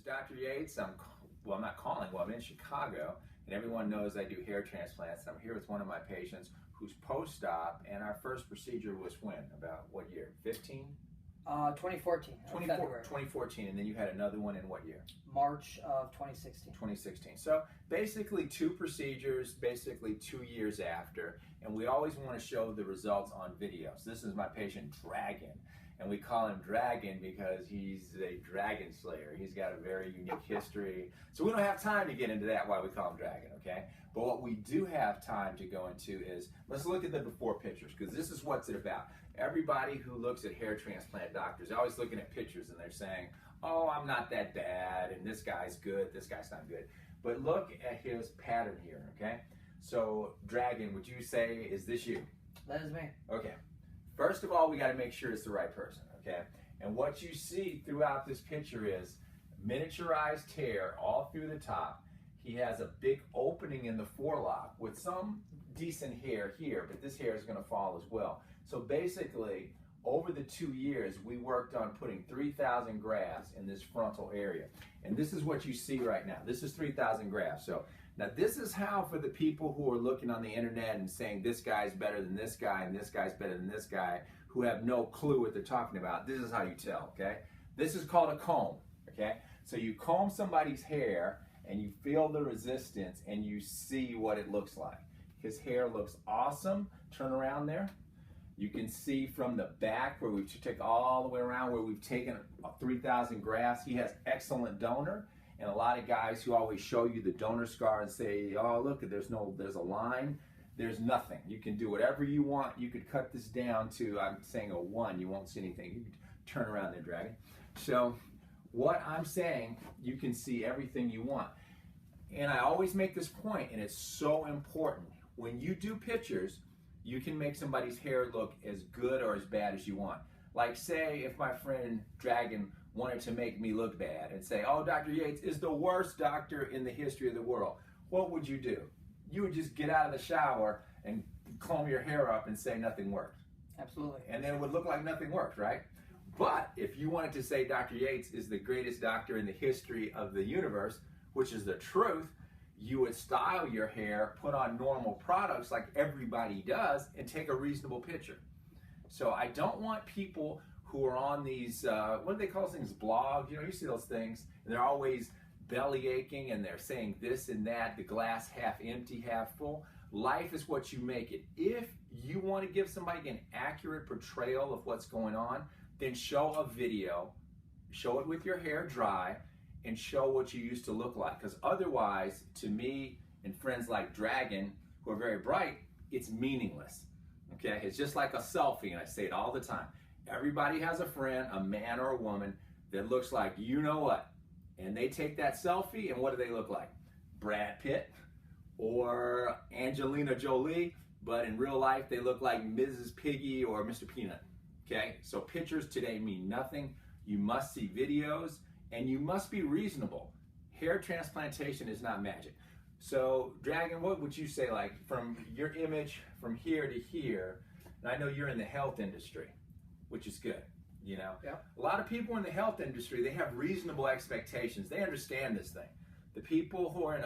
is Dr. Yates. I'm not calling, I'm in Chicago, and everyone knows I do hair transplants. I'm here with one of my patients who's post-op, and our first procedure was when? About what year? 15? 2014. 2014, and then you had another one in what year? March of 2016. 2016. So basically 2 procedures, basically 2 years after, and we always want to show the results on videos. This is my patient Dragon, and we call him Dragon because he's a dragon slayer. He's got a very unique history. So we don't have time to get into that, why we call him Dragon, okay? But what we do have time to go into is, let's look at the before pictures, because this is what's it about. Everybody who looks at hair transplant doctors, always looking at pictures and they're saying, oh, I'm not that bad, and this guy's good, this guy's not good. But look at his pattern here, okay? So, Dragon, would you say, is this you? That is me. Okay. First of all, we got to make sure it's the right person, okay? And what you see throughout this picture is miniaturized hair all through the top. He has a big opening in the forelock with some decent hair here, but this hair is going to fall as well. So basically, over the 2 years, we worked on putting 3,000 grafts in this frontal area. And this is what you see right now. This is 3,000 grafts. So now this is how, for the people who are looking on the internet and saying this guy's better than this guy and this guy's better than this guy, who have no clue what they're talking about, this is how you tell, okay? This is called a comb, okay? So you comb somebody's hair and you feel the resistance and you see what it looks like. His hair looks awesome. Turn around there. You can see from the back where we've taken all the way around where we've taken 3,000 grafts. He has excellent donor, and a lot of guys who always show you the donor scar and say, oh, look, there's a line. There's nothing. You can do whatever you want. You could cut this down to, I'm saying, a 1. You won't see anything. You can turn around there, Dragon. So what I'm saying, you can see everything you want. And I always make this point, and it's so important. When you do pictures, you can make somebody's hair look as good or as bad as you want. Like, say if my friend Dragon wanted to make me look bad and say, oh, Dr. Yates is the worst doctor in the history of the world, what would you do? You would just get out of the shower and comb your hair up and say nothing worked. Absolutely. And then it would look like nothing worked, right? But if you wanted to say Dr. Yates is the greatest doctor in the history of the universe, which is the truth, you would style your hair, put on normal products like everybody does, and take a reasonable picture. So I don't want people who are on these, what do they call those things, blogs? You know, you see those things, and they're always belly aching, and they're saying this and that, the glass half empty, half full. Life is what you make it. If you want to give somebody an accurate portrayal of what's going on, then show a video, show it with your hair dry, and show what you used to look like. Because otherwise, to me and friends like Dragon, who are very bright, it's meaningless. Okay? It's just like a selfie, and I say it all the time. Everybody has a friend, a man or a woman, that looks like you know what. And they take that selfie, and what do they look like? Brad Pitt or Angelina Jolie, but in real life, they look like Mrs. Piggy or Mr. Peanut. Okay? So pictures today mean nothing. You must see videos, and you must be reasonable. Hair transplantation is not magic. So, Dragon, what would you say, like, from your image from here to here, and I know you're in the health industry, which is good, you know? Yeah. A lot of people in the health industry, they have reasonable expectations. They understand this thing. The people who are in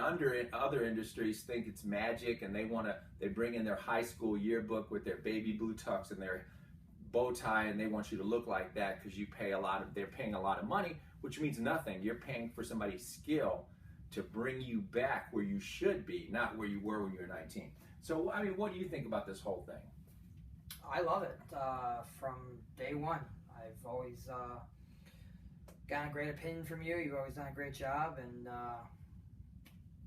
other industries think it's magic, and they bring in their high school yearbook with their baby blue tux and their bow tie, and they want you to look like that because they're paying a lot of money, which means nothing. You're paying for somebody's skill to bring you back where you should be, not where you were when you were 19. So, I mean, what do you think about this whole thing? I love it. From day one, I've always gotten a great opinion from you. You've always done a great job, and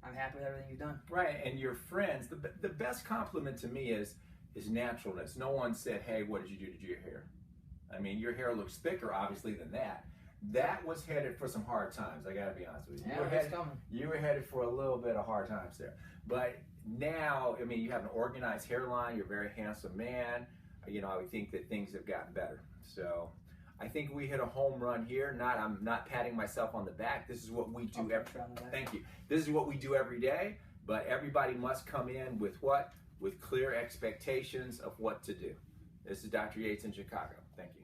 I'm happy with everything you've done. Right, and your friends, the best compliment to me is naturalness. No one said, hey, what did you do to your hair? I mean, your hair looks thicker, obviously, than that. That was headed for some hard times, I gotta be honest with you. Yeah, you were headed for a little bit of hard times there. But now, I mean, you have an organized hairline, you're a very handsome man. You know, I would think that things have gotten better. So I think we hit a home run here. I'm not patting myself on the back. This is what we do Thank you. This is what we do every day, but everybody must come in with what? With clear expectations of what to do. This is Dr. Yates in Chicago. Thank you.